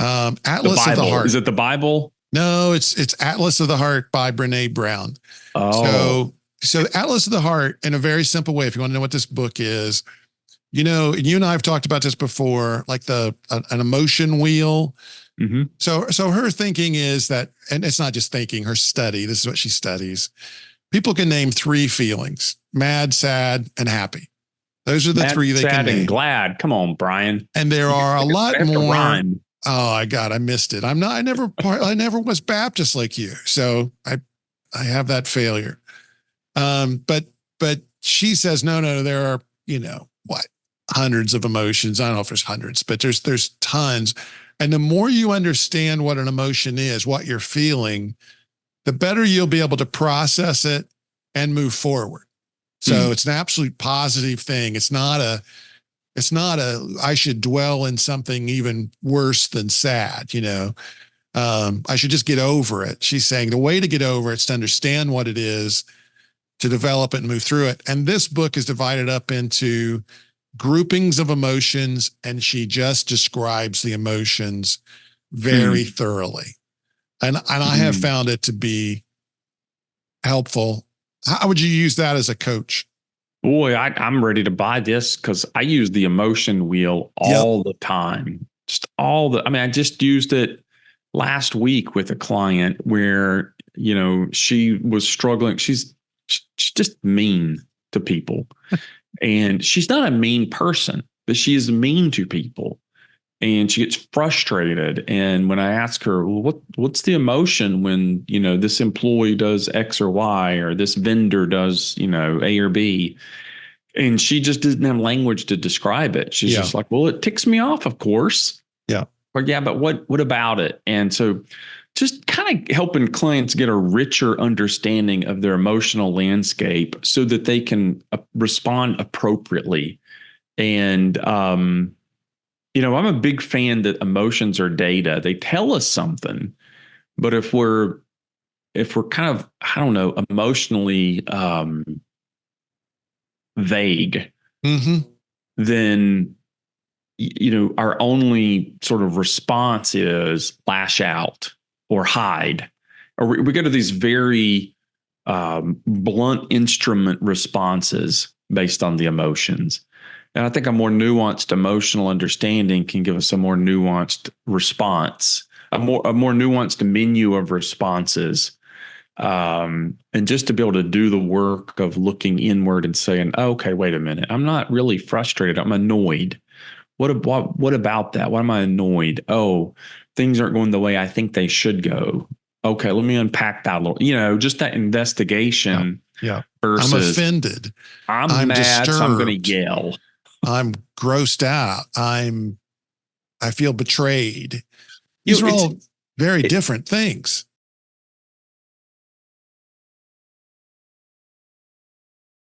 The Atlas of the Bible. Heart. Is it the Bible? No, it's Atlas of the Heart by Brene Brown. Oh, So Atlas of the Heart, in a very simple way, if you want to know what this book is, you and I have talked about this before, like an emotion wheel. mm-hmm. So her thinking is that, and it's not just thinking, her study, this is what she studies. People can name 3 feelings: mad, sad, and happy. Those are the Mad, 3 they sad, can name. and glad. Come on, Brian. And there are a lot more. Rhyme. Oh, I missed it. I never was Baptist like you. So I have that failure. But she says, no, there are, hundreds of emotions. I don't know if there's hundreds, but there's tons. And the more you understand what an emotion is, what you're feeling, the better you'll be able to process it and move forward. So it's an absolute positive thing. It's not a I should dwell in something even worse than sad, I should just get over it. She's saying the way to get over it is to understand what it is, to develop it and move through it. And this book is divided up into groupings of emotions, and she just describes the emotions very thoroughly. And I have found it to be helpful. How would you use that as a coach? Boy, I'm ready to buy this because I use the emotion wheel all the time. I just used it last week with a client where, she was struggling. She's just mean to people. And she's not a mean person, but she is mean to people. And she gets frustrated. And when I ask her, well, what's the emotion when, this employee does X or Y, or this vendor does, A or B, and she just didn't have language to describe it. She's just like, well, it ticks me off, of course. Yeah. Or but what about it? And so just kind of helping clients get a richer understanding of their emotional landscape so that they can respond appropriately. And, I'm a big fan that emotions are data. They tell us something, but if we're kind of, I don't know, emotionally vague, then, our only sort of response is lash out or hide, or we go to these very blunt instrument responses based on the emotions. And I think a more nuanced emotional understanding can give us a more nuanced response, a more nuanced menu of responses. And just to be able to do the work of looking inward and saying, oh, okay, wait a minute, I'm not really frustrated. I'm annoyed. What about that? Why am I annoyed? Oh, things aren't going the way I think they should go. Okay, let me unpack that a little, just that investigation. Yeah. Versus I'm offended. I'm mad, disturbed. So I'm going to yell. I'm grossed out. I feel betrayed. These are all very different things.